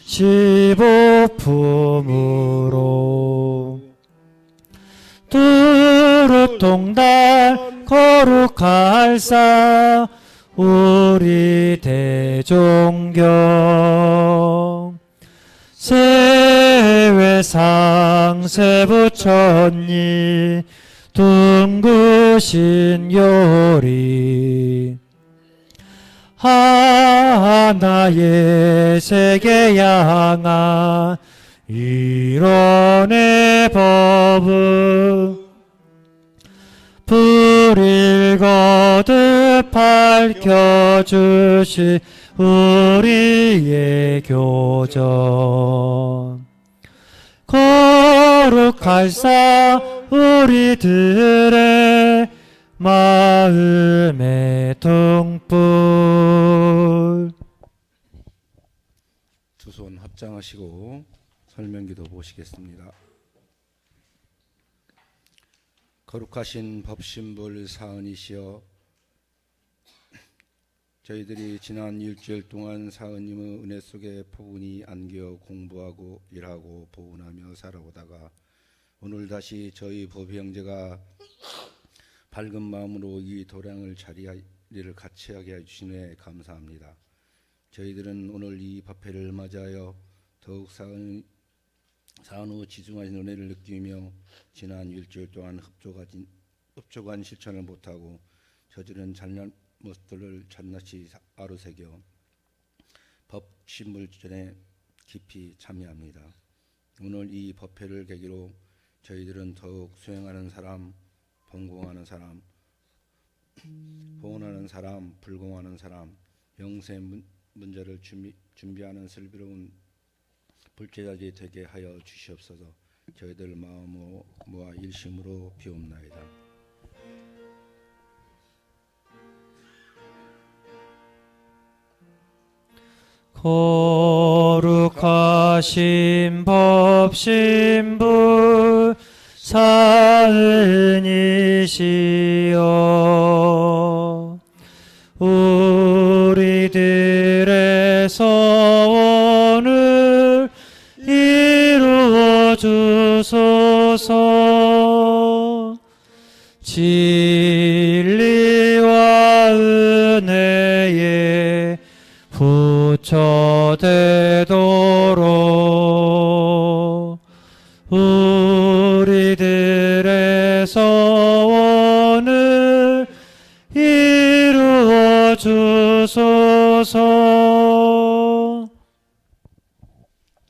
시복품으로 두루통달 거룩할사 우리 대종경 세외상 세부천리 둥그신 요리 하나의 세계 향한 이론의 법은 불일 거듭 밝혀주시 우리의 교전 거룩할사 우리들의 마음의 등불. 두 손 합장하시고 설명기도 보시겠습니다. 거룩하신 법신불 사은이시여, 저희들이 지난 일주일 동안 사은님의 은혜 속에 포근히 안겨 공부하고 일하고 보훈하며 살아오다가 오늘 다시 저희 보비 형제가 밝은 마음으로 이 도량을 자리를 같이 하게 해주시네 감사합니다. 저희들은 오늘 이 법회를 맞이하여 더욱 사은의 지중하신 은혜를 느끼며 지난 일주일 동안 흡족한 실천을 못하고 저지른 잘못들을 낱낱이 아로새겨 법신불전에 깊이 참여합니다. 오늘 이 법회를 계기로 저희들은 더욱 수행하는 사람, 번공하는 사람, 보훈하는 사람, 불공하는 사람, 영세 문제를 준비하는 슬비로운 불제자들이 되게 하여 주시옵소서. 저희들 마음 모아 일심으로 비옵나이다. 거룩하신 법신불 사은이시여, 우리들의 소원을 이루어 주소서. 진리와 은혜에 부처되도록 우리들의 소원을 이루어 주소서.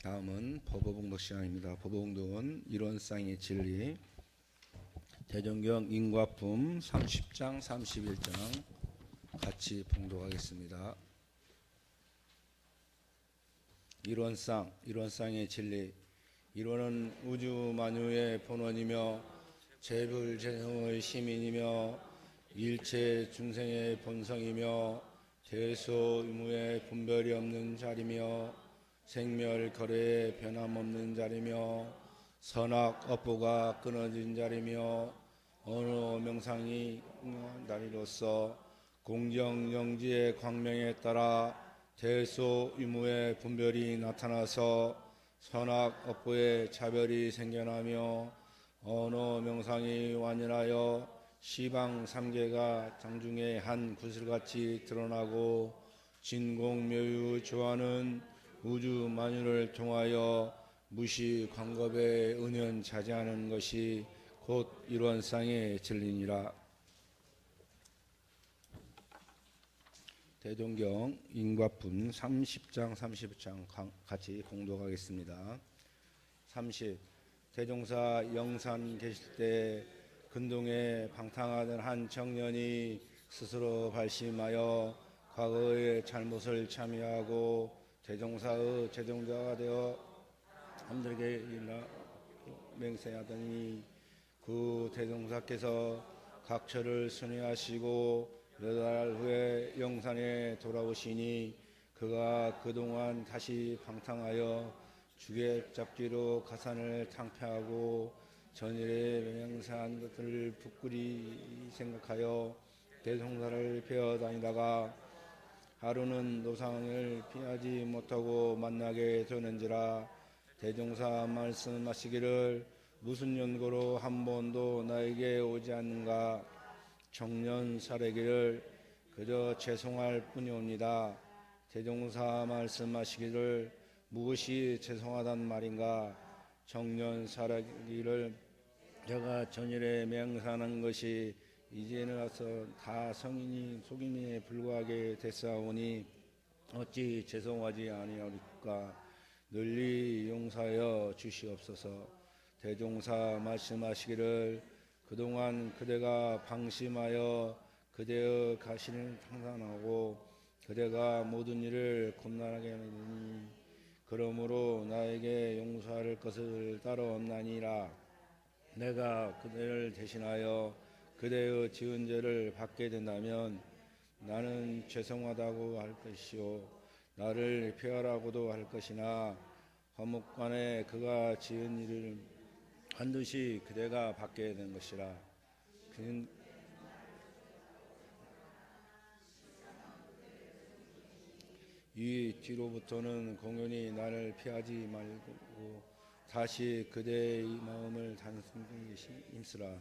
다음은 법어봉독 시간입니다. 법어봉독은 이론상의 진리, 대종경 인과품 30장 31장 같이 봉독하겠습니다. 이론상의 진리. 이론은 우주 만유의 본원이며 재불재성의 시민이며 일체 중생의 본성이며 대소의무의 분별이 없는 자리며 생멸거래의 변함없는 자리며 선악 업보가 끊어진 자리며 언어 명상이 나리로서 공정영지의 광명에 따라 대소의무의 분별이 나타나서 선악 업보의 차별이 생겨나며 언어 명상이 완연하여 시방 삼계가 장중의 한 구슬같이 드러나고 진공묘유 조화는 우주 만유를 통하여 무시 광겁의 은연 자제하는 것이 곧 일원상의 진리니라. 대종경 인과품 30장 31장 같이 공독하겠습니다. 30. 대종사 영산 계실 때 근동에 방탕하던 한 청년이 스스로 발심하여 과거의 잘못을 참여하고 대종사의 제종자가 되어 남들에게 맹세하더니 그 대종사께서 각처를 순회하시고 8달 후에 영산에 돌아오시니 그가 그동안 다시 방탕하여 주객잡기로 가산을 탕폐하고 전일에 맹세한 것들을 부끄리 생각하여 대종사를 베어 다니다가 하루는 노상을 피하지 못하고 만나게 되는지라. 대종사 말씀하시기를 무슨 연고로 한 번도 나에게 오지 않는가. 청년 사례기를 그저 죄송할 뿐이옵니다. 대종사 말씀하시기를 무엇이 죄송하단 말인가. 청년 사례기를 제가 전일에 맹세하는 것이 이제는 와서 다 성인이 속임에 불과하게 됐사오니 어찌 죄송하지 아니하리까. 널리 용서하여 주시옵소서. 대종사 말씀하시기를 그동안 그대가 방심하여 그대의 가신을 상상하고 그대가 모든 일을 곤란하게 하니 그러므로 나에게 용서할 것을 따로 없나니라. 내가 그대를 대신하여 그대의 지은 죄를 받게 된다면 나는 죄송하다고 할 것이요 나를 피하라고도 할 것이나 화목간에 그가 지은 일을 반드시 그대가 받게 된 것이라. 그는 이 뒤로부터는 공연히 나를 피하지 말고 다시 그대의 마음을 단순히 힘쓰라.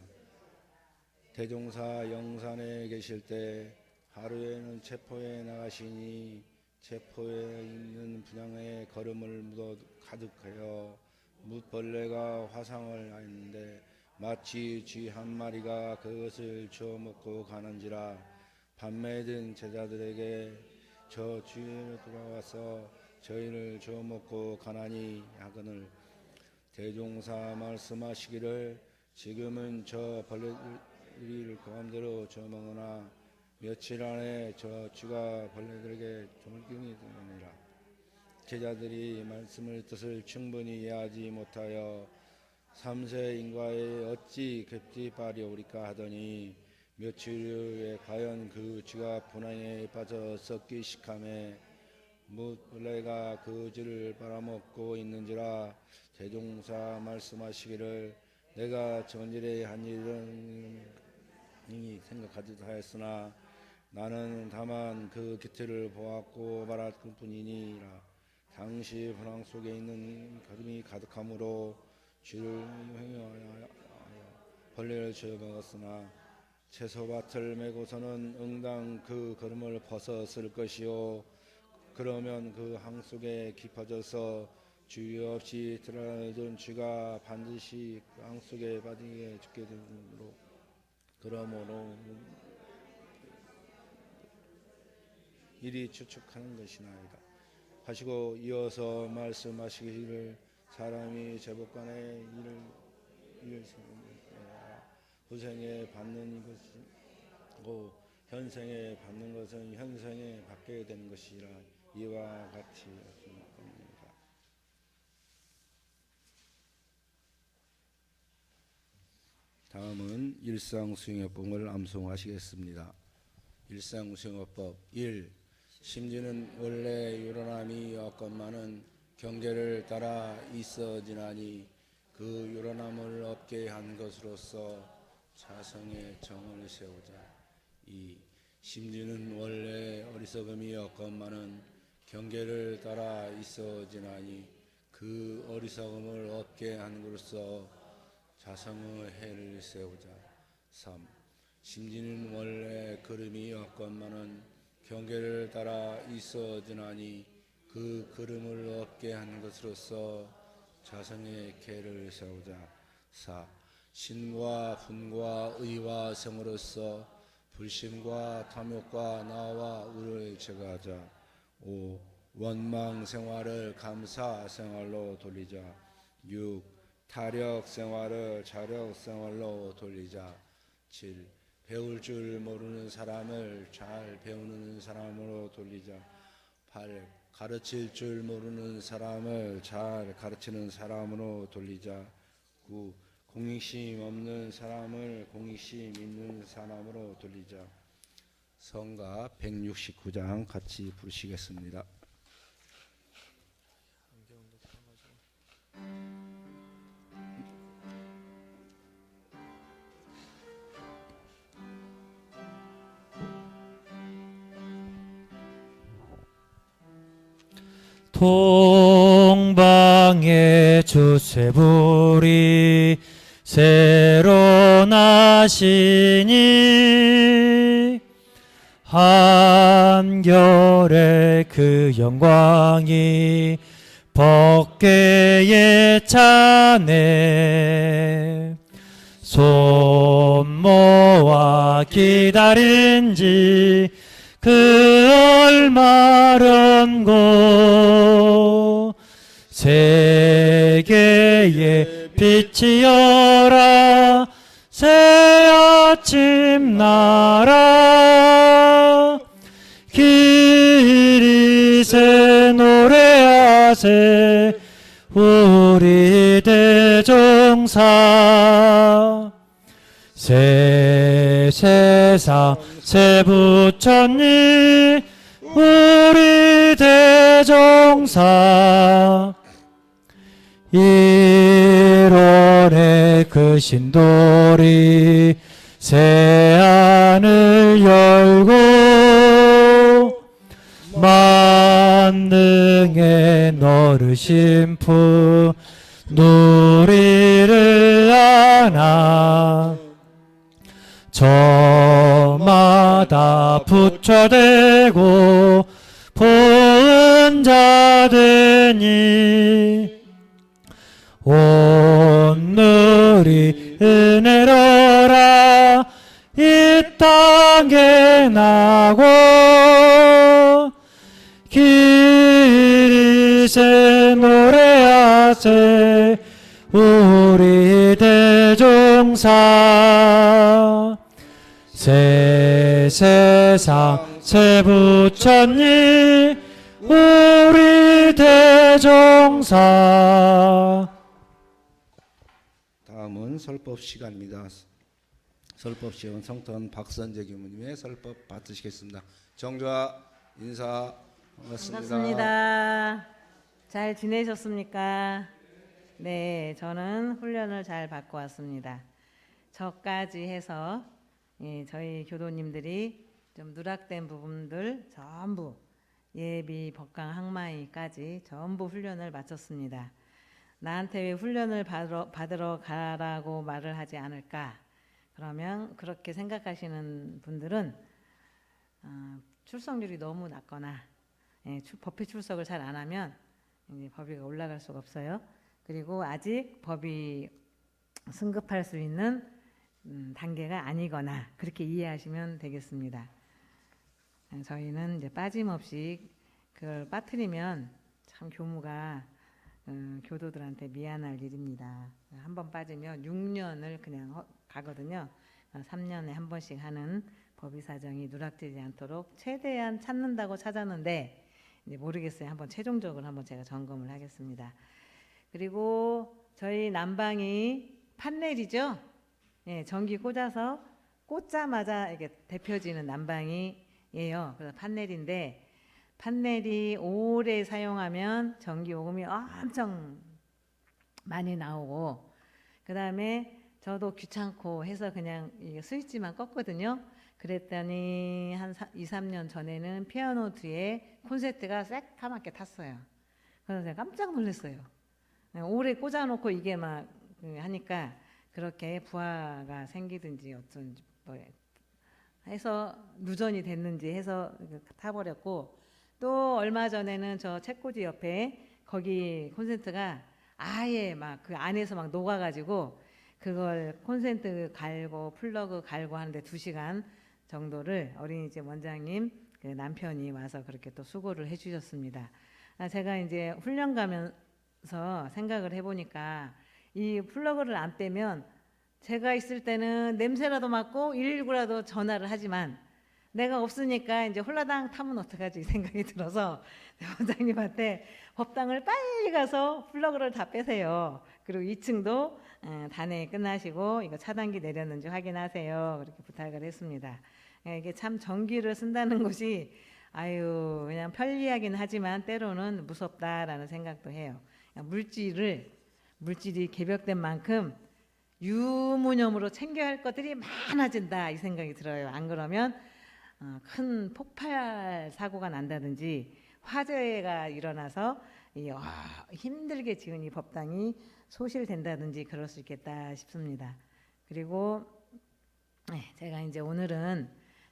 대종사 영산에 계실 때 하루에는 체포에 나가시니 체포에 있는 분향에 거름을 묻어 가득하여 뭇벌레가 화상을 하였는데 마치 쥐 한 마리가 그것을 주워 먹고 가는지라. 밤매든 제자들에게 저 쥐에 돌아와서 저희를 주워 먹고 가나니 하거늘. 대종사 말씀하시기를 지금은 저 벌레들이 마음대로 주워 먹으나 며칠 안에 저 쥐가 벌레들에게 조물경이 되느니라. 제자들이 말씀을 뜻을 충분히 이해하지 못하여 삼세 인과에 어찌 객지발이오리까 하더니 며칠 후에 과연 그 쥐가 분황에 빠져 썩기 시작하매 뭇벌레가 그 쥐를 빨아먹고 있는지라. 대종사 말씀하시기를 내가 전일에 한 일은 생각하지도 하였으나 나는 다만 그 깃을 보았고 말할 뿐이니라. 당시 분황 속에 있는 거름이 가득하므로 쥐를 행하여 벌레를 지어 먹었으나 채소밭을 메고서는 응당 그 거름을 벗었을 것이요 그러면 그 항 속에 깊어져서 주의 없이 드러나던 쥐가 반드시 그 항 속에 빠지게 죽게 되므로 그러므로 일이 추측하는 것이나이다 하시고 이어서 말씀하시기를 사람이 제복간에 일을 후생에 받는 것이고 현생에 받는 것은 현생에 받게 되는 것이라. 이와 같이 하십니다. 다음은 일상수행요법을 암송하시겠습니다. 일상수행요법 1. 심지는 원래 요란함이 없건만은 경계를 따라 있어지나니 그 요란함을 없게 한 것으로서 자성의 정을 세우자. 2. 심지는 원래 어리석음이 없건만은 경계를 따라 있어지나니 그 어리석음을 없게 한 것으로서 자성의 해를 세우자. 3. 심지는 원래 걸음이 없건만은 경계를 따라 있어지나니 그 걸음을 없게 한 것으로서 자성의 계를 세우자. 4. 신과 분과 의와 성으로서 불심과 탐욕과 나와 우를 제거하자. 5. 원망 생활을 감사 생활로 돌리자. 6. 타력 생활을 자력 생활로 돌리자. 7. 배울 줄 모르는 사람을 잘 배우는 사람으로 돌리자. 8. 가르칠 줄 모르는 사람을 잘 가르치는 사람으로 돌리자. 9. 공익심 없는 사람을 공익심 있는 사람으로 돌리자. 성가 169장 같이 부르시겠습니다. 동방의 주쇠불이 새로 나시니 한결의 그 영광이 법궤에 차네. 손 모아 기다린 지 그 얼마련 고 세계의 빛이여라 새 아침 날아 기리세 노래하세 우리 대종사 새 세상 새 부처님 우리 대종사 1월의 그 신돌이 새하늘 열고 만능의 너를 심푸 누리를 안아 저마다 부처되고 보은자 되니 온누리 은혜로라 이 땅에 나고 기리세 노래하세 우리 대종사 새 세상 새 부처님 우리 대종사. 다음은 설법 시간입니다. 설법 시간 성탄 박선재 교무님의 설법 받으시겠습니다. 정좌 인사 반갑습니다. 반갑습니다. 잘 지내셨습니까? 네, 저는 훈련을 잘 받고 왔습니다. 저까지 해서 저희 교도님들이 좀 누락된 부분들 전부 예비, 법강, 항마이까지 전부 훈련을 마쳤습니다. 나한테 왜 훈련을 받으러 가라고 말을 하지 않을까? 그러면 그렇게 생각하시는 분들은 출석률이 너무 낮거나 법회 출석을 잘 안 하면 이제 법위가 올라갈 수가 없어요. 그리고 아직 법이 승급할 수 있는 단계가 아니거나 그렇게 이해하시면 되겠습니다. 저희는 이제 빠짐없이 그걸 빠뜨리면 참 교무가 교도들한테 미안할 일입니다. 한 번 빠지면 6년을 그냥 가거든요. 3년에 한 번씩 하는 법의 사정이 누락되지 않도록 최대한 찾는다고 찾았는데 이제 모르겠어요. 한번 최종적으로 한번 제가 점검을 하겠습니다. 그리고 저희 난방이 판넬이죠. 예, 전기 꽂아서 꽂자마자 이렇게 데펴지는 난방이에요. 그래서 판넬인데 판넬이 오래 사용하면 전기 요금이 엄청 많이 나오고 그 다음에 저도 귀찮고 해서 그냥 이게 스위치만 껐거든요. 그랬더니 한 2, 3년 전에는 피아노 뒤에 콘센트가 새까맣게 탔어요. 그래서 제가 깜짝 놀랐어요. 오래 꽂아놓고 이게 막 하니까 그렇게 부하가 생기든지 어쩐지 뭐 해서 누전이 됐는지 해서 타버렸고 또 얼마 전에는 저 책꽂이 옆에 거기 콘센트가 아예 막 그 안에서 막 녹아가지고 그걸 콘센트 갈고 플러그 갈고 하는데 2시간 정도를 어린이집 원장님 그 남편이 와서 그렇게 또 수고를 해주셨습니다. 제가 이제 훈련 가면서 생각을 해보니까 이 플러그를 안 빼면 제가 있을 때는 냄새라도 맡고 119라도 전화를 하지만 내가 없으니까 이제 홀라당 타면 어떡하지 이 생각이 들어서 원장님한테 법당을 빨리 가서 플러그를 다 빼세요. 그리고 2층도 단회 끝나시고 이거 차단기 내렸는지 확인하세요. 그렇게 부탁을 했습니다. 이게 참 전기를 쓴다는 것이 아유 그냥 편리하긴 하지만 때로는 무섭다라는 생각도 해요. 물질이 개벽된 만큼 유무념으로 챙겨야 할 것들이 많아진다 이 생각이 들어요. 안 그러면 큰 폭발 사고가 난다든지 화재가 일어나서 힘들게 지은 이 법당이 소실된다든지 그럴 수 있겠다 싶습니다. 그리고 제가 이제 오늘은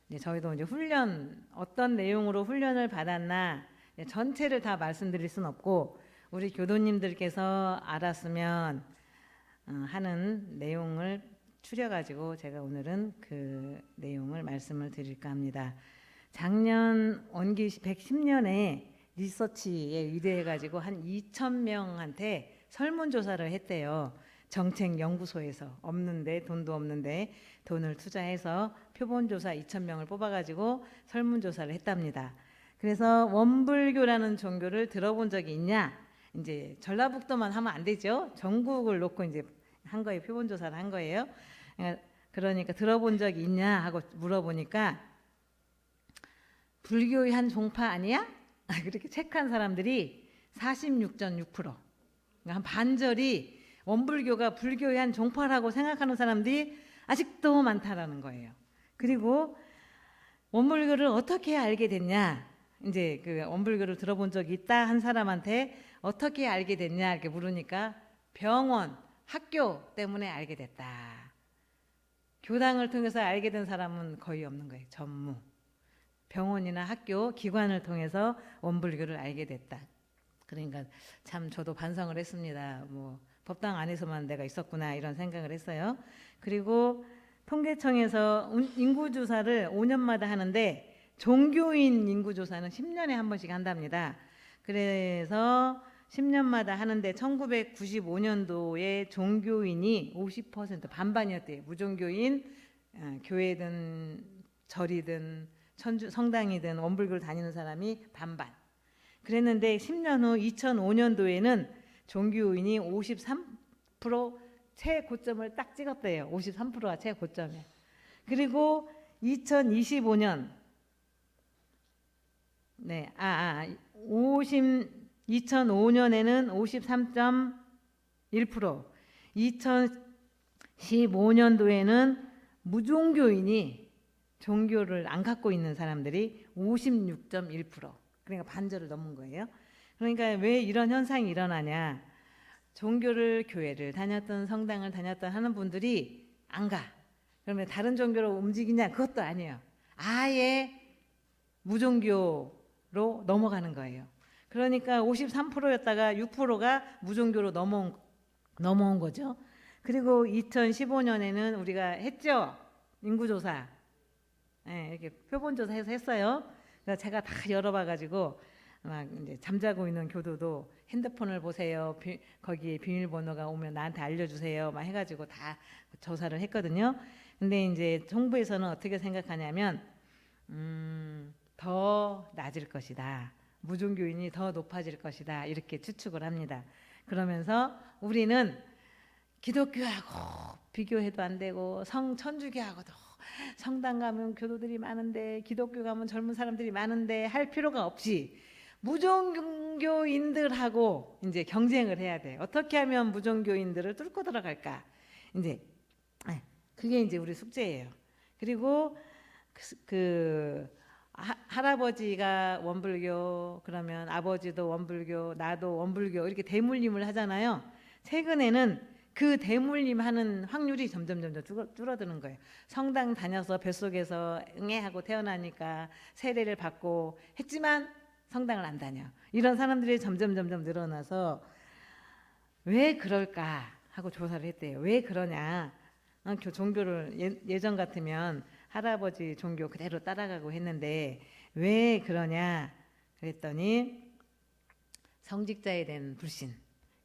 이제 저희도 이제 훈련 어떤 내용으로 훈련을 받았나 전체를 다 말씀드릴 수는 없고 우리 교도님들께서 알았으면 하는 내용을 추려가지고 제가 오늘은 그 내용을 말씀을 드릴까 합니다. 작년 원기 110년에 리서치에 의뢰해가지고 한 2,000명한테 설문조사를 했대요. 정책연구소에서 없는데 돈도 없는데 돈을 투자해서 표본조사 2,000명을 뽑아가지고 설문조사를 했답니다. 그래서 원불교라는 종교를 들어본 적이 있냐? 이제 전라북도만 하면 안 되죠. 전국을 놓고 이제 한 거예요. 표본조사를 한 거예요. 그러니까 들어본 적이 있냐 하고 물어보니까 불교의 한 종파 아니야? 그렇게 체크한 사람들이 46.6%. 그러니까 한 반절이 원불교가 불교의 한 종파라고 생각하는 사람들이 아직도 많다라는 거예요. 그리고 원불교를 어떻게 알게 됐냐? 이제 그 원불교를 들어본 적이 있다 한 사람한테 어떻게 알게 됐냐 이렇게 물으니까 병원, 학교 때문에 알게 됐다. 교당을 통해서 알게 된 사람은 거의 없는 거예요. 전무. 병원이나 학교, 기관을 통해서 원불교를 알게 됐다. 그러니까 참 저도 반성을 했습니다. 뭐 법당 안에서만 내가 있었구나 이런 생각을 했어요. 그리고 통계청에서 인구조사를 5년마다 하는데 종교인 인구조사는 10년에 한 번씩 한답니다. 그래서 10년마다 하는데 1995년도에 종교인이 50% 반반이었대요. 무종교인, 교회든 절이든 성당이든 원불교를 다니는 사람이 반반. 그랬는데 10년 후 2005년도에는 종교인이 53% 최고점을 딱 찍었대요. 53%가 최고점에. 그리고 2025년 2005년에는 53.1%, 2015년도에는 무종교인이 종교를 안 갖고 있는 사람들이 56.1%. 그러니까 반절을 넘은 거예요. 그러니까 왜 이런 현상이 일어나냐? 종교를 교회를 다녔던 성당을 다녔던 하는 분들이 안 가. 그러면 다른 종교로 움직이냐? 그것도 아니에요. 아예 무종교로 넘어가는 거예요. 그러니까 53%였다가 6%가 무종교로 넘어온 거죠. 그리고 2015년에는 우리가 했죠. 인구조사. 이렇게 표본조사해서 했어요. 그래서 제가 다 열어봐가지고 막 이제 잠자고 있는 교도도 핸드폰을 보세요. 거기에 비밀번호가 오면 나한테 알려주세요. 막 해가지고 다 조사를 했거든요. 근데 이제 정부에서는 어떻게 생각하냐면 더 낮을 것이다. 무종교인이 더 높아질 것이다. 이렇게 추측을 합니다. 그러면서 우리는 기독교하고 비교해도 안 되고 천주교하고도 성당 가면 교도들이 많은데 기독교 가면 젊은 사람들이 많은데 할 필요가 없이 무종교인들하고 이제 경쟁을 해야 돼. 어떻게 하면 무종교인들을 뚫고 들어갈까? 이제 그게 이제 우리 숙제예요. 그리고 할아버지가 원불교, 그러면 아버지도 원불교, 나도 원불교 이렇게 대물림을 하잖아요. 최근에는 그 대물림 하는 확률이 점점 줄어드는 거예요. 성당 다녀서 뱃속에서 응애하고 태어나니까 세례를 받고 했지만 성당을 안 다녀. 이런 사람들이 점점 늘어나서 왜 그럴까 하고 조사를 했대요. 왜 그러냐. 종교를 예전 같으면 할아버지 종교 그대로 따라가고 했는데 왜 그러냐 그랬더니 성직자에 대한 불신,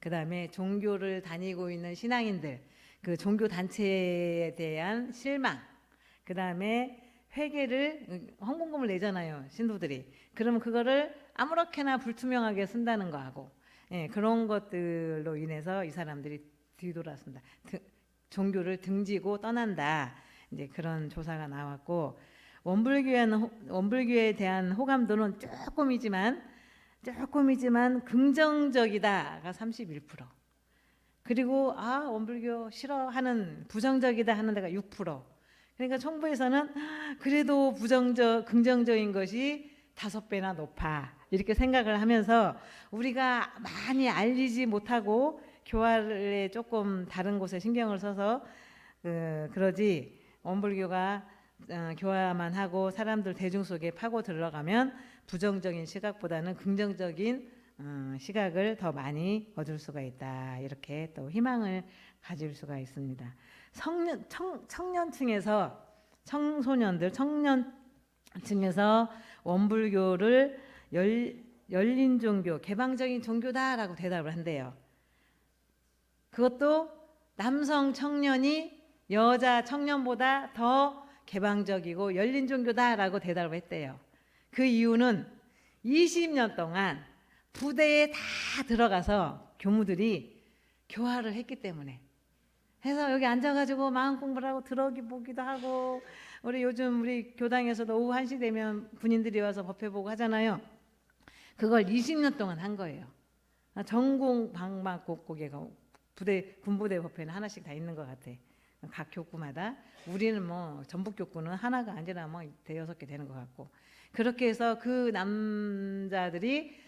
그 다음에 종교를 다니고 있는 신앙인들, 그 종교 단체에 대한 실망, 그 다음에 회계를 헌금금을 내잖아요 신도들이. 그러면 그거를 아무렇게나 불투명하게 쓴다는 거하고 그런 것들로 인해서 이 사람들이 뒤돌아선다. 종교를 등지고 떠난다. 이제 그런 조사가 나왔고 원불교에 대한 호감도는 조금이지만 긍정적이다가 31%. 그리고 원불교 싫어하는 부정적이다 하는 데가 6%. 그러니까 정부에서는 그래도 긍정적인 것이 5배나 높아 이렇게 생각을 하면서 우리가 많이 알리지 못하고 교화에 조금 다른 곳에 신경을 써서 그러지 원불교가 교화만 하고 사람들 대중 속에 파고 들어가면 부정적인 시각보다는 긍정적인 시각을 더 많이 얻을 수가 있다. 이렇게 또 희망을 가질 수가 있습니다. 청년층에서 청소년들 청년층에서 원불교를 열린 종교, 개방적인 종교다라고 대답을 한대요. 그것도 남성 청년이 여자 청년보다 더 개방적이고 열린 종교다라고 대답을 했대요. 그 이유는 20년 동안 부대에 다 들어가서 교무들이 교화를 했기 때문에. 해서 여기 앉아가지고 마음 공부를 하고 들어기 보기도 하고, 요즘 우리 교당에서도 오후 1시 되면 군인들이 와서 법회 보고 하잖아요. 그걸 20년 동안 한 거예요. 전공 방방곡곡에 군부대 법회는 하나씩 다 있는 것 같아. 각 교구마다. 우리는 뭐 전북 교구는 하나가 아니라 뭐 대여섯 개 되는 것 같고. 그렇게 해서 그 남자들이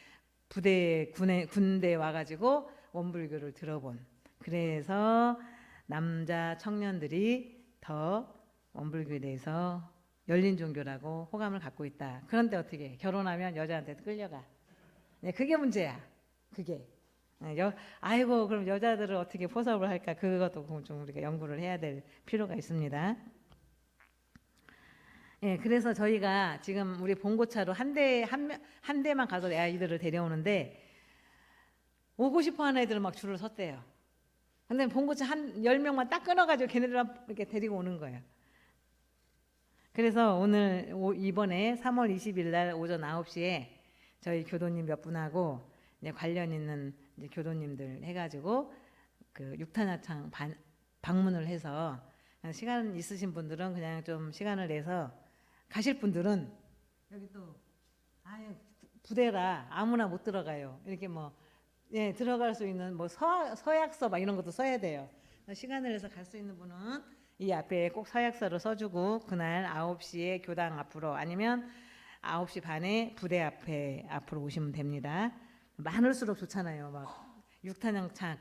군대에 와가지고 원불교를 들어본. 그래서 남자 청년들이 더 원불교에 대해서 열린 종교라고 호감을 갖고 있다. 그런데 어떻게 결혼하면 여자한테 끌려가. 네, 그게 문제야. 그게. 아이고 그럼 여자들을 어떻게 포섭을 할까? 그것도 좀 우리가 연구를 해야 될 필요가 있습니다. 예, 그래서 저희가 지금 우리 본고차로 한 대만 가서 아이들을 데려오는데 오고 싶어 하는 애들은 막 줄을 섰대요. 근데 본고차 한 10명만 딱 끊어가지고 걔네들 이렇게 데리고 오는 거예요. 그래서 이번에 3월 20일 날 오전 9시에 저희 교도님 몇 분하고 관련 있는 교도님들 해가지고 그 육탄야창 방문을 해서 시간 있으신 분들은 그냥 좀 시간을 내서 가실 분들은 여기 또 부대라 아무나 못 들어가요. 이렇게 들어갈 수 있는 서약서 막 이런 것도 써야 돼요. 시간을 내서 갈 수 있는 분은 이 앞에 꼭 서약서를 써주고 그날 9시에 교당 앞으로 아니면 9시 반에 부대 앞으로 오시면 됩니다. 많을수록 좋잖아요. 막 육탄양창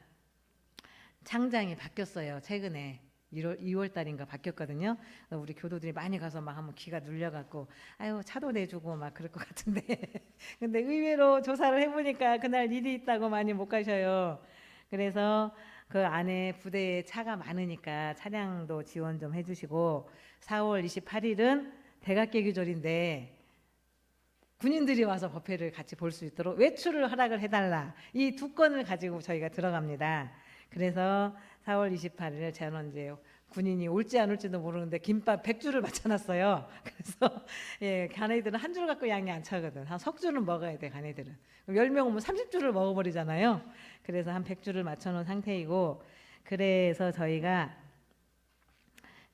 창장이 바뀌었어요. 최근에 2월 달인가 바뀌었거든요. 우리 교도들이 많이 가서 막 한번 기가 눌려갖고 아유 차도 내주고 막 그럴 것 같은데 근데 의외로 조사를 해보니까 그날 일이 있다고 많이 못 가셔요. 그래서 그 안에 부대에 차가 많으니까 차량도 지원 좀 해주시고 4월 28일은 대각계규절인데 군인들이 와서 법회를 같이 볼 수 있도록 외출을 허락을 해달라. 이 두 건을 가지고 저희가 들어갑니다. 그래서 4월 28일에 저는 이제 군인이 올지 안 올지도 모르는데 김밥 100줄을 맞춰놨어요. 그래서 가네들은 한 줄 갖고 양이 안 차거든. 한 석 줄은 먹어야 돼, 가네들은. 10명 오면 30줄을 먹어버리잖아요. 그래서 한 100줄을 맞춰놓은 상태이고, 그래서 저희가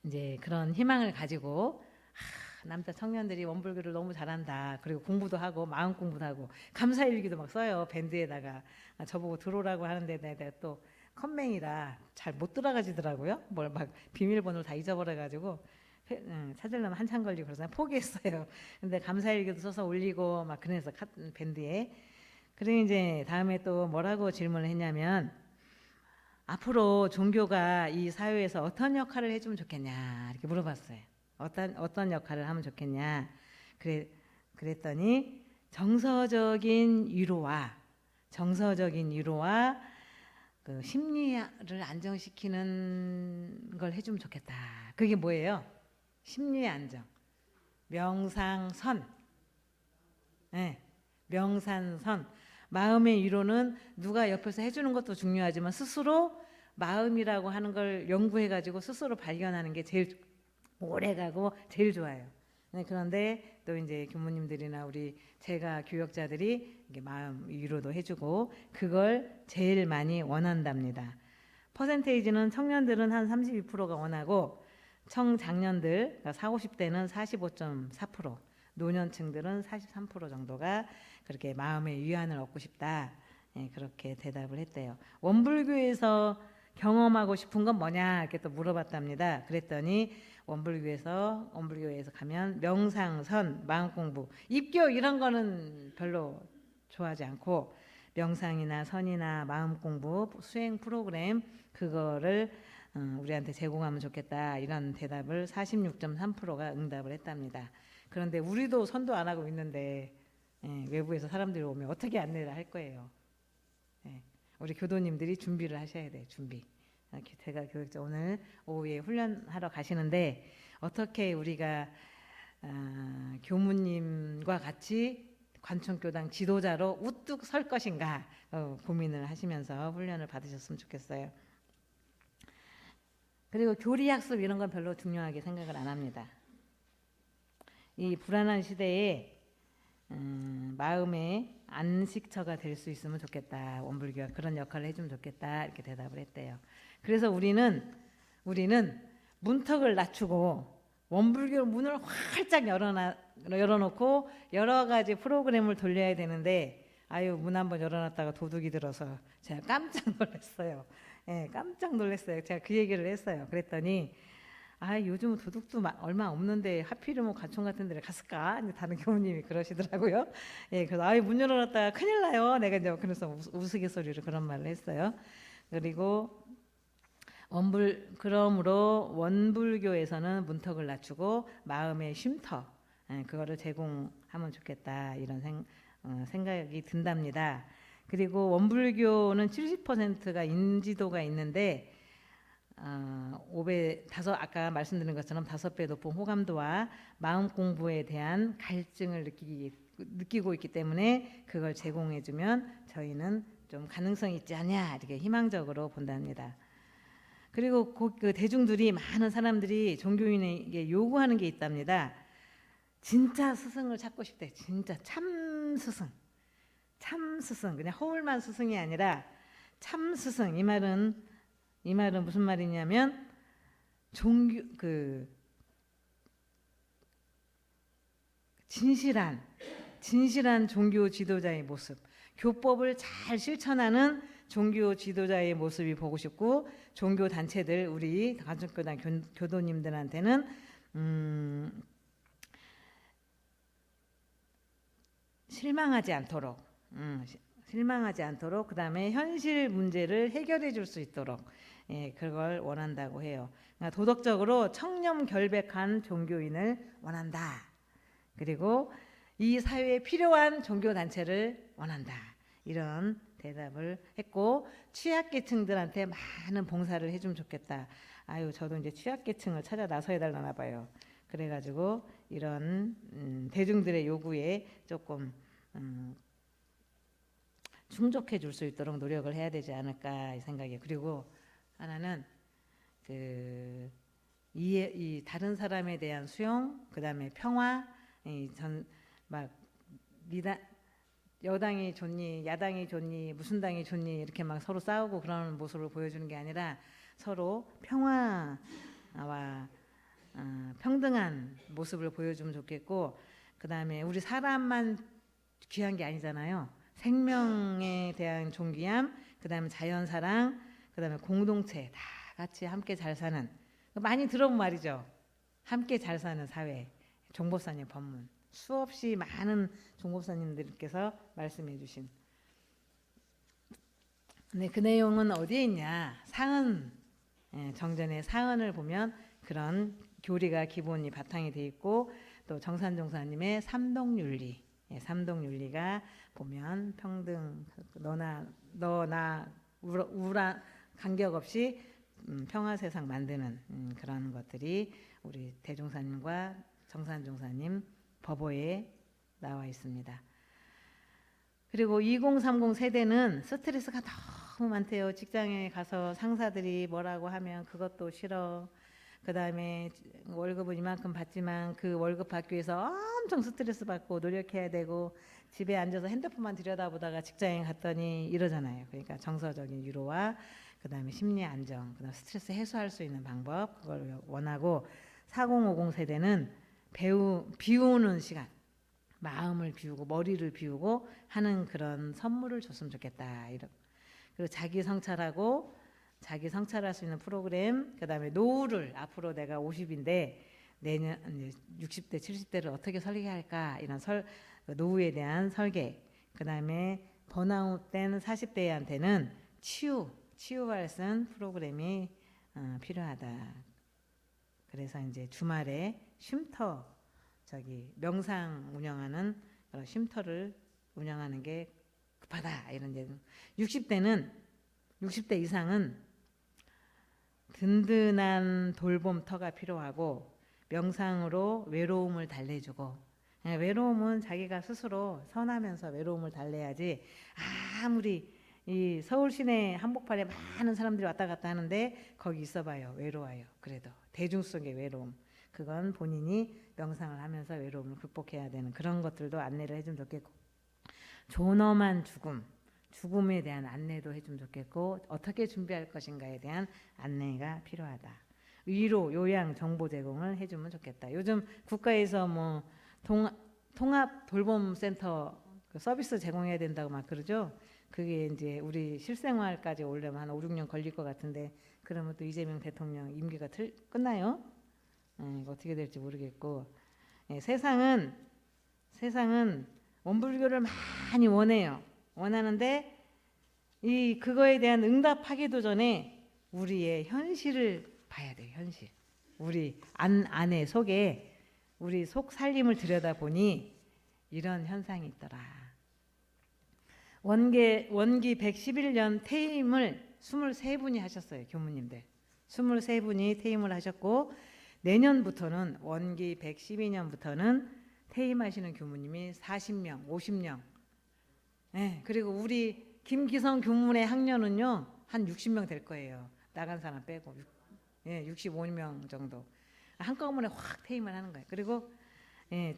이제 그런 희망을 가지고 남자 청년들이 원불교를 너무 잘한다. 그리고 공부도 하고 마음 공부도 하고 감사일기도 막 써요. 밴드에다가 저보고 들어오라고 하는데 내가 또 컴맹이라 잘 못 들어가지더라고요. 뭘 막 비밀번호를 다 잊어버려가지고 찾으려면 한참 걸리고 그래서 포기했어요. 근데 감사일기도 써서 올리고 막 그래서 밴드에. 그리고 이제 다음에 또 뭐라고 질문을 했냐면 앞으로 종교가 이 사회에서 어떤 역할을 해주면 좋겠냐 이렇게 물어봤어요. 어떤 역할을 하면 좋겠냐. 그랬더니 정서적인 위로와 그 심리를 안정시키는 걸 해주면 좋겠다. 그게 뭐예요? 심리의 안정. 명상선. 네, 명상선. 마음의 위로는 누가 옆에서 해주는 것도 중요하지만 스스로 마음이라고 하는 걸 연구해가지고 스스로 발견하는 게 제일 오래가고 제일 좋아요. 네, 그런데 또 이제 교무님들이나 제가 교역자들이 이게 마음 위로도 해주고 그걸 제일 많이 원한답니다. 퍼센테이지는 청년들은 한 32%가 원하고 청장년들, 그러니까 40, 50대는 45.4%, 노년층들은 43% 정도가 그렇게 마음의 위안을 얻고 싶다. 그렇게 대답을 했대요. 원불교에서 경험하고 싶은 건 뭐냐 이렇게 또 물어봤답니다. 그랬더니 원불교에서 가면 명상선, 마음공부, 입교 이런 거는 별로 좋아하지 않고 명상이나 선이나 마음 공부 수행 프로그램 그거를 우리한테 제공하면 좋겠다 이런 대답을 46.3%가 응답을 했답니다. 그런데 우리도 선도 안 하고 있는데 외부에서 사람들이 오면 어떻게 안내를 할 거예요. 우리 교도님들이 준비를 하셔야 돼요. 준비. 제가 오늘 오후에 훈련하러 가시는데 어떻게 우리가 교무님과 같이 관촌교당 지도자로 우뚝 설 것인가 고민을 하시면서 훈련을 받으셨으면 좋겠어요. 그리고 교리학습 이런 건 별로 중요하게 생각을 안 합니다. 이 불안한 시대에 마음의 안식처가 될 수 있으면 좋겠다. 원불교가 그런 역할을 해주면 좋겠다. 이렇게 대답을 했대요. 그래서 우리는 문턱을 낮추고 원불교 문을 활짝 열어놓고 여러 가지 프로그램을 돌려야 되는데 문 한번 열어놨다가 도둑이 들어서 제가 깜짝 놀랐어요. 깜짝 놀랐어요. 제가 그 얘기를 했어요. 그랬더니 요즘 도둑도 얼마 없는데 하필이면 가촌 같은 데를 갔을까? 다른 교우님이 그러시더라고요. 그래서 문 열어놨다가 큰일 나요. 내가 이제 그래서 우스갯소리로 그런 말을 했어요. 그리고 그러므로 원불교에서는 문턱을 낮추고 마음의 쉼터 그거를 제공하면 좋겠다 이런 생각이 든답니다. 그리고 원불교는 70%가 인지도가 있는데 아까 말씀드린 것처럼 5배 높은 호감도와 마음 공부에 대한 갈증을 느끼고 있기 때문에 그걸 제공해주면 저희는 좀 가능성이 있지 않냐 이렇게 희망적으로 본답니다. 그리고 그 대중들이 많은 사람들이 종교인에게 요구하는 게 있답니다. 진짜 스승을 찾고 싶대. 진짜 참 스승. 그냥 허울만 스승이 아니라 참 스승. 이 말은 무슨 말이냐면 진실한 종교 지도자의 모습, 교법을 잘 실천하는 종교 지도자의 모습이 보고 싶고 종교 단체들 우리 관촌교당 교도님들한테는 실망하지 않도록 그다음에 현실 문제를 해결해 줄 수 있도록 그걸 원한다고 해요. 그러니까 도덕적으로 청렴결백한 종교인을 원한다. 그리고 이 사회에 필요한 종교단체를 원한다. 이런 대답을 했고 취약계층들한테 많은 봉사를 해주면 좋겠다. 저도 이제 취약계층을 찾아 나서야 되려나 봐요. 그래가지고 이런 대중들의 요구에 조금 충족해 줄 수 있도록 노력을 해야 되지 않을까 이 생각이에요. 그리고 하나는 이 다른 사람에 대한 수용, 그다음에 평화, 여당이 좋니, 야당이 좋니, 무슨 당이 좋니 이렇게 막 서로 싸우고 그런 모습을 보여주는 게 아니라 서로 평화와 평등한 모습을 보여주면 좋겠고, 그다음에 우리 사람만 귀한 게 아니잖아요. 생명에 대한 존귀함, 그다음에 자연사랑, 그다음에 공동체 다 같이 함께 잘 사는, 많이 들어본 말이죠. 함께 잘 사는 사회, 종법사님 법문. 수없이 많은 종법사님들께서 말씀해 주신. 근데 그 내용은 어디에 있냐? 사은, 정전의 사은을 보면 그런 교리가 기본이 바탕이 돼 있고, 또 정산종사님의 삼동윤리, 삼동윤리가 보면 평등, 너나 우라 간격없이 평화세상 만드는 그런 것들이 우리 대종사님과 정산종사님 법호에 나와 있습니다. 그리고 2030 세대는 스트레스가 너무 많대요. 직장에 가서 상사들이 뭐라고 하면 그것도 싫어. 그 다음에 월급은 이만큼 받지만 그 월급 받기 위해서 엄청 스트레스 받고 노력해야 되고, 집에 앉아서 핸드폰만 들여다보다가 직장에 갔더니 이러잖아요. 그러니까 정서적인 위로와 그 다음에 심리 안정, 그 다음에 스트레스 해소할 수 있는 방법, 그걸 원하고, 4050 세대는 비우는 시간, 마음을 비우고 머리를 비우고 하는 그런 선물을 줬으면 좋겠다. 그리고 자기 성찰하고 자기 성찰할 수 있는 프로그램, 그 다음에 노후를, 앞으로 내가 50인데 내년 60대 70대를 어떻게 설계할까, 이런 노후에 대한 설계, 그다음에 번아웃된 40대한테는 치유 발산 프로그램이 필요하다. 그래서 이제 주말에 쉼터 명상 운영하는 그런 쉼터를 운영하는 게 급하다. 이런 이제 60대 이상은 든든한 돌봄터가 필요하고 명상으로 외로움을 달래주고, 외로움은 자기가 스스로 선하면서 외로움을 달래야지. 아무리 이 서울 시내 한복판에 많은 사람들이 왔다 갔다 하는데 거기 있어봐요, 외로워요. 그래도 대중 속의 외로움, 그건 본인이 명상을 하면서 외로움을 극복해야 되는 그런 것들도 안내를 해주면 좋겠고, 존엄한 죽음에 대한 안내도 해주면 좋겠고, 어떻게 준비할 것인가에 대한 안내가 필요하다. 위로, 요양, 정보 제공을 해주면 좋겠다. 요즘 국가에서 뭐 통합 돌봄센터 서비스 제공해야 된다고 막 그러죠. 그게 이제 우리 실생활까지 오려면 한 5, 6년 걸릴 것 같은데, 그러면 또 이재명 대통령 임기가 끝나요? 이거 어떻게 될지 모르겠고, 세상은 원불교를 많이 원하는데 그거에 대한 응답하기도 전에 우리의 현실을 봐야 돼요. 현실. 우리 안에 속에 우리 속 살림을 들여다보니 이런 현상이 있더라. 원기 111년 퇴임을 23분이 하셨어요. 교무님들 23분이 퇴임을 하셨고, 내년부터는 원기 112년부터는 퇴임하시는 교무님이 40명, 50명. 그리고 우리 김기성 교문의 학년은요 한 60명 될 거예요. 나간 사람 빼고 65명 정도 한꺼번에 확 퇴임을 하는 거예요. 그리고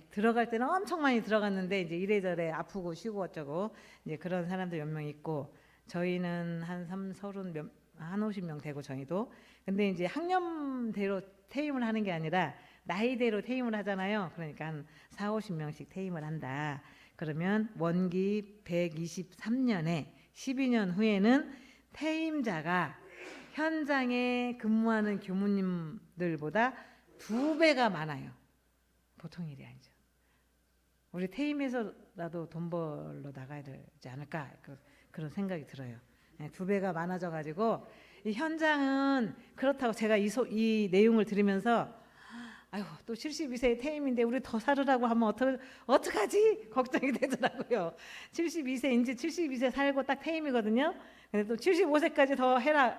들어갈 때는 엄청 많이 들어갔는데 이제 이래저래 아프고 쉬고 어쩌고 이제 그런 사람들 몇 명 있고, 저희는 한 50명 되고 저희도. 근데 이제 학년대로 퇴임을 하는 게 아니라 나이대로 퇴임을 하잖아요. 그러니까 한 40-50명씩 퇴임을 한다. 그러면 원기 123년에 12년 후에는 퇴임자가 현장에 근무하는 교무님들보다 2배가 많아요. 보통 일이 아니죠. 우리 퇴임해서라도 돈 벌러 나가야 되지 않을까, 그런 생각이 들어요. 2배가 많아져 가지고 이 현장은 그렇다고, 제가 이 내용을 들으면서 아이고 또 72세의 퇴임인데 우리 더 살으라고 하면 어떡하지 걱정이 되더라고요. 72세 살고 딱 퇴임이거든요. 근데 또 75세까지 더 해라,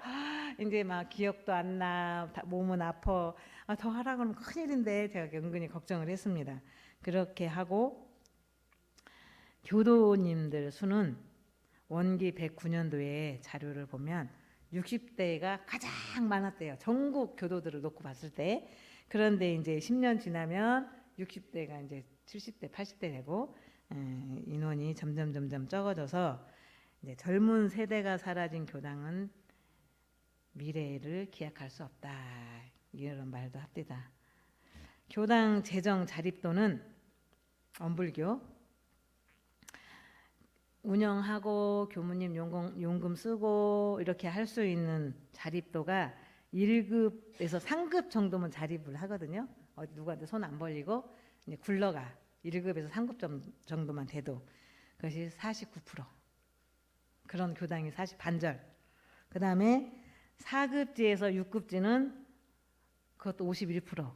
이제 막 기억도 안 나, 몸은 아파, 더 하라 그러면 큰일인데 제가 은근히 걱정을 했습니다. 그렇게 하고, 교도님들 수는 원기 109년도에 자료를 보면 60대가 가장 많았대요. 전국 교도들을 놓고 봤을 때. 그런데 이제 10년 지나면 60대가 이제 70대, 80대 되고, 인원이 점점 적어져서 이제 젊은 세대가 사라진 교당은 미래를 기약할 수 없다. 이런 말도 합니다. 교당 재정 자립도는 원불교 운영하고 교무님 용금 쓰고 이렇게 할 수 있는 자립도가 1급에서 3급 정도면 자립을 하거든요. 누구한테 손 안 벌리고 이제 굴러가. 1급에서 3급 정도만 돼도 그것이 49%. 그런 교당이 반절. 그 다음에 4급지에서 6급지는 그것도 51%.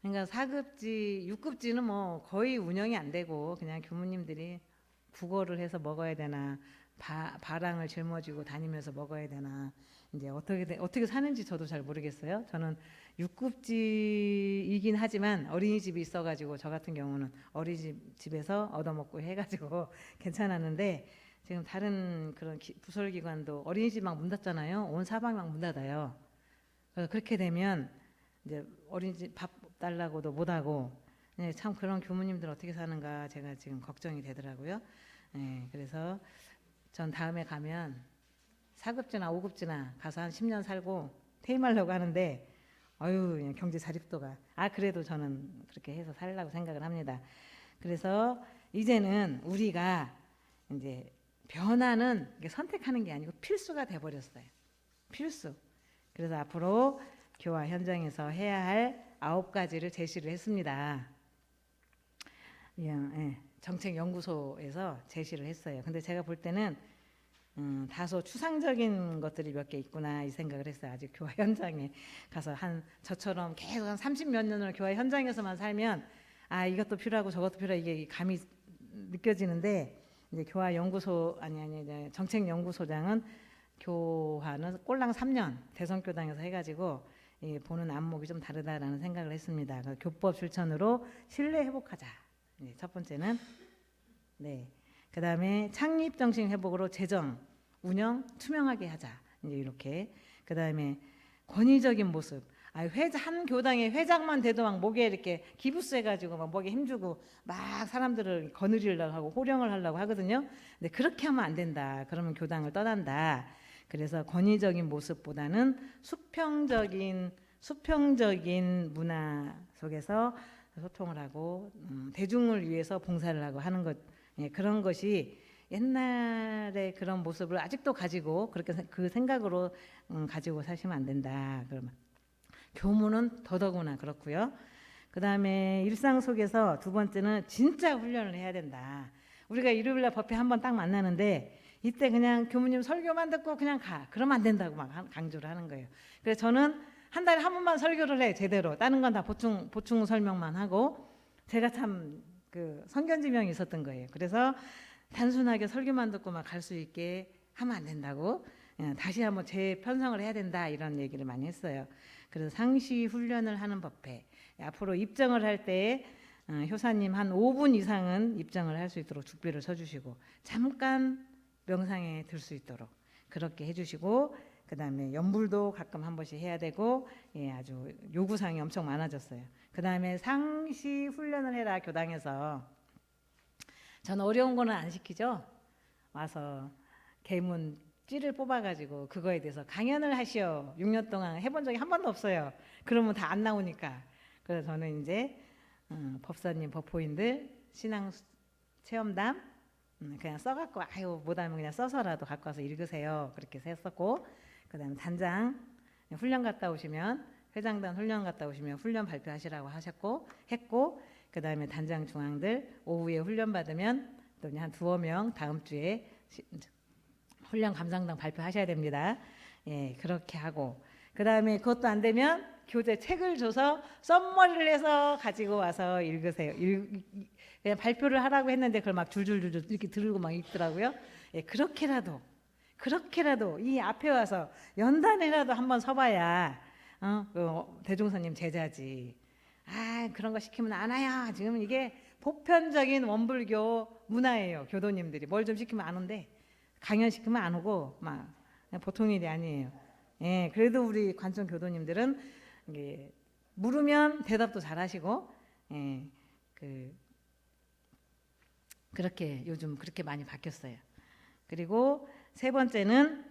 그러니까 4급지, 6급지는 뭐 거의 운영이 안 되고 그냥 교무님들이 국어를 해서 먹어야 되나, 바랑을 짊어지고 다니면서 먹어야 되나, 이제 어떻게 사는지 저도 잘 모르겠어요. 저는 6급지이긴 하지만 어린이집이 있어가지고 저 같은 경우는 어린이집에서 얻어먹고 해가지고 괜찮았는데, 지금 다른 그런 부설기관도 어린이집 막 문 닫잖아요. 온 사방 막 문 닫아요. 그래서 그렇게 되면 이제 어린이집 밥 달라고도 못 하고, 참 그런 교무님들 어떻게 사는가 제가 지금 걱정이 되더라고요. 그래서 전 다음에 가면 4급지나 5급지나 가서 한 10년 살고 퇴임하려고 하는데, 그냥 경제 자립도가, 그래도 저는 그렇게 해서 살려고 생각을 합니다. 그래서 이제는 우리가 이제 변화는 선택하는 게 아니고 필수가 돼버렸어요. 필수. 그래서 앞으로 교화 현장에서 해야 할 9가지를 제시를 했습니다. 정책연구소에서 제시를 했어요. 근데 제가 볼 때는 다소 추상적인 것들이 몇 개 있구나 이 생각을 했어요. 아직 교화 현장에 가서 저처럼 계속 한 30몇 년을 교화 현장에서만 살면 이것도 필요하고 저것도 필요하고 이게 감이 느껴지는데, 이제 교화 연구소 이제 정책연구소장은 교화는 꼴랑 3년 대선교당에서 해가지고 보는 안목이 좀 다르다라는 생각을 했습니다. 교법 실천으로 신뢰 회복하자. 첫 번째는 그 다음에 창립 정신 회복으로 재정 운영 투명하게 하자. 이제 이렇게. 그 다음에 권위적인 모습. 한 교당의 회장만 돼도 막 목에 이렇게 기부스 해가지고 막 목에 힘주고 막 사람들을 거느리려고 하고 호령을 하려고 하거든요. 근데 그렇게 하면 안 된다. 그러면 교당을 떠난다. 그래서 권위적인 모습보다는 수평적인 문화 속에서 소통을 하고 대중을 위해서 봉사를 하고 하는 것, 그런 것이 옛날의 그런 모습을 아직도 가지고 그렇게 그 생각으로 가지고 사시면 안 된다. 그러면 교무는 더더구나 그렇고요. 그 다음에 일상 속에서 두 번째는 진짜 훈련을 해야 된다. 우리가 일요일날 법회 한번 딱 만나는데 이때 그냥 교무님 설교만 듣고 그냥 가. 그러면 안 된다고 막 강조를 하는 거예요. 그래서 저는 한 달에 한 번만 설교를 해 제대로. 다른 건 다 보충 설명만 하고. 제가 참 그 선견지명이 있었던 거예요. 그래서 단순하게 설교만 듣고 막 갈 수 있게 하면 안 된다고. 다시 한번 재편성을 해야 된다 이런 얘기를 많이 했어요. 그래서 상시 훈련을 하는 법회. 앞으로 입정을 할 때 효사님 한 5분 이상은 입정을 할 수 있도록 죽비를 서주시고 잠깐 명상에 들 수 있도록 그렇게 해주시고, 그 다음에 연불도 가끔 한 번씩 해야 되고, 아주 요구사항이 엄청 많아졌어요. 그 다음에 상시 훈련을 해라 교당에서. 저는 어려운 거는 안 시키죠. 와서 계문 찌를 뽑아가지고 그거에 대해서 강연을 하시오. 6년 동안 해본 적이 한 번도 없어요. 그러면 다 안 나오니까. 그래서 저는 이제 법사님, 법호인들 신앙 체험담 그냥 써갖고 못하면 그냥 써서라도 갖고 와서 읽으세요. 그렇게 했었고, 그 다음에 단장 훈련 갔다 오시면, 회장단 훈련 갔다 오시면 훈련 발표하시라고 했고, 그 다음에 단장 중앙들 오후에 훈련 받으면 또 한 두어 명 다음 주에 훈련 감상당 발표하셔야 됩니다. 그렇게 하고, 그 다음에 그것도 안 되면 교재 책을 줘서 썸머리를 해서 가지고 와서 읽으세요. 그냥 발표를 하라고 했는데 그걸 막 줄줄줄 이렇게 들고 막 읽더라고요. 그렇게라도 이 앞에 와서 연단에라도 한번 서봐야 대종사님 제자지. 그런 거 시키면 안 와요. 지금 이게 보편적인 원불교 문화예요. 교도님들이 뭘 좀 시키면 안 온대. 강연 시키면 안 오고 막 보통 일이 아니에요. 그래도 우리 관청 교도님들은 이게 물으면 대답도 잘하시고, 그렇게 요즘 그렇게 많이 바뀌었어요. 그리고 세 번째는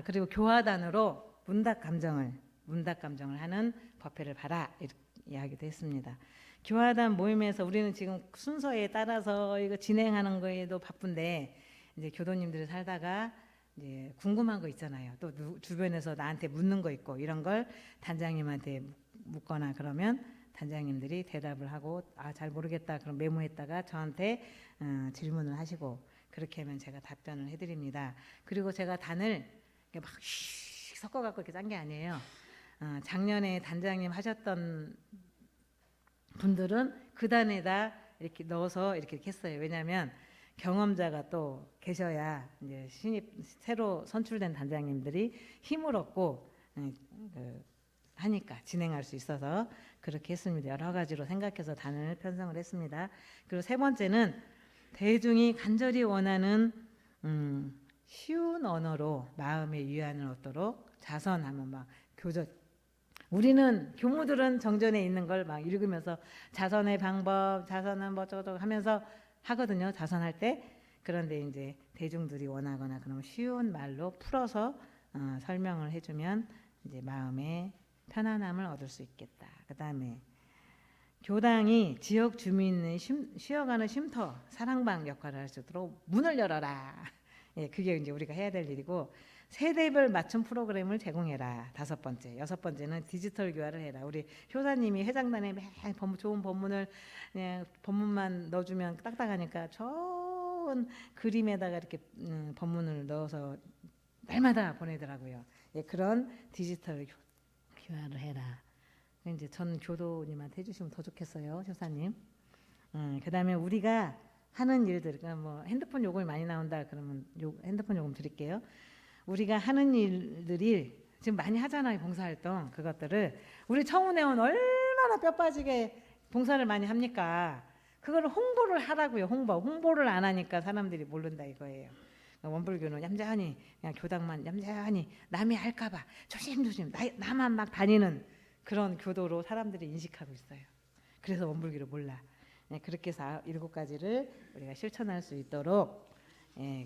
그리고 교화단으로 문답 감정을 하는 법회를 봐라 이렇게 이야기도 했습니다. 교화단 모임에서 우리는 지금 순서에 따라서 이거 진행하는 거에도 바쁜데, 이제 교도님들이 살다가 이제 궁금한 거 있잖아요. 또 주변에서 나한테 묻는 거 있고, 이런 걸 단장님한테 묻거나 그러면 단장님들이 대답을 하고 잘 모르겠다 그럼 메모했다가 저한테 질문을 하시고, 그렇게 하면 제가 답변을 해드립니다. 그리고 제가 단을 막 섞어갖고 이렇게 짠 게 아니에요. 작년에 단장님 하셨던 분들은 그 단에다 이렇게 넣어서 이렇게 했어요. 왜냐하면 경험자가 또 계셔야 이제 새로 선출된 단장님들이 힘을 얻고 하니까 진행할 수 있어서 그렇게 했습니다. 여러 가지로 생각해서 단을 편성을 했습니다. 그리고 세 번째는 대중이 간절히 원하는 쉬운 언어로 마음의 위안을 얻도록 자선하면 막 우리는 교무들은 정전에 있는 걸 막 읽으면서 자선의 방법, 자선은 뭐 저거 하면서 하거든요. 자선할 때. 그런데 이제 대중들이 원하거나 그러면 쉬운 말로 풀어서 설명을 해주면 이제 마음의 편안함을 얻을 수 있겠다. 그 다음에 교당이 지역 주민의 쉬어가는 쉼터, 사랑방 역할을 할 수 있도록 문을 열어라. 그게 이제 우리가 해야 될 일이고, 세대별 맞춤 프로그램을 제공해라. 5번째. 6번째는 디지털 교화를 해라. 우리 효사님이 회장단에 매일 좋은 법문을 그냥 법문만 넣어주면 딱딱하니까 좋은 그림에다가 이렇게 법문을 넣어서 날마다 보내더라고요. 예, 그런 디지털 교화를 해라. 이제 전 교도님한테 해주시면 더 좋겠어요, 효사님. 그다음에 우리가 하는 일들, 그러니까 뭐 핸드폰 요금이 많이 나온다 그러면 핸드폰 요금 드릴게요. 우리가 하는 일들이 지금 많이 하잖아요, 봉사활동. 그것들을 우리 청운회원 얼마나 뼈 빠지게 봉사를 많이 합니까? 그걸 홍보를 하라고요. 홍보를 안 하니까 사람들이 모른다 이거예요. 원불교는 얌전히 그냥 교당만 얌전히 남이 할까봐 조심조심 나만 막 다니는 그런 교도로 사람들이 인식하고 있어요. 그래서 원불교를 몰라. 네, 그렇게 해서 7가지를 우리가 실천할 수 있도록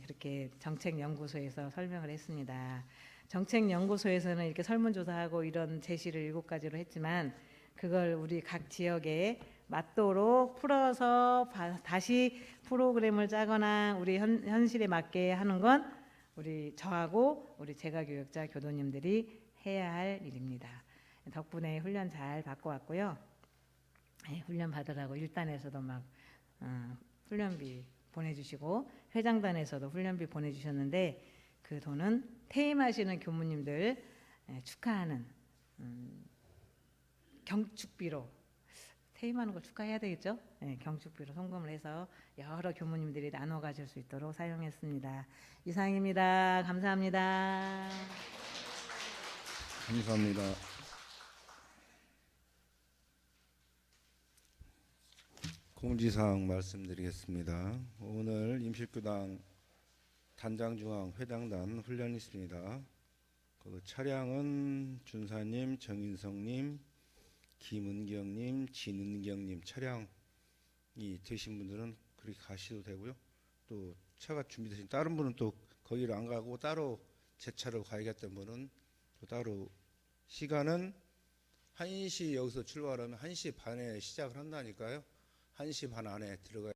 그렇게 정책연구소에서 설명을 했습니다. 정책연구소에서는 이렇게 설문조사하고 이런 제시를 7가지로 했지만 그걸 우리 각 지역에 맞도록 풀어서 다시 프로그램을 짜거나 우리 현실에 맞게 하는 건 우리 저하고 우리 재가교육자 교도님들이 해야 할 일입니다. 덕분에 훈련 잘 받고 왔고요. 훈련 받으라고 일단에서도 막 훈련비 보내주시고 회장단에서도 훈련비 보내주셨는데 그 돈은 퇴임하시는 교무님들 축하하는 경축비로 퇴임하는 걸 축하해야 되겠죠? 경축비로 송금을 해서 여러 교무님들이 나눠 가질 수 있도록 사용했습니다. 이상입니다. 감사합니다. 감사합니다. 공지사항 말씀드리겠습니다. 오늘 임실교당 단장중앙 회장단 훈련이 있습니다. 그 차량은 준사님, 정인성님, 김은경님, 진은경님 차량이 되신 분들은 그렇게 가셔도 되고요. 또 차가 준비되신 다른 분은 또 거기를 안 가고 따로 제 차로 가야겠다는 분은 또 따로 시간은 1시 여기서 출발하면 1시 반에 시작을 한다니까요. 1시 반 안에 들어가야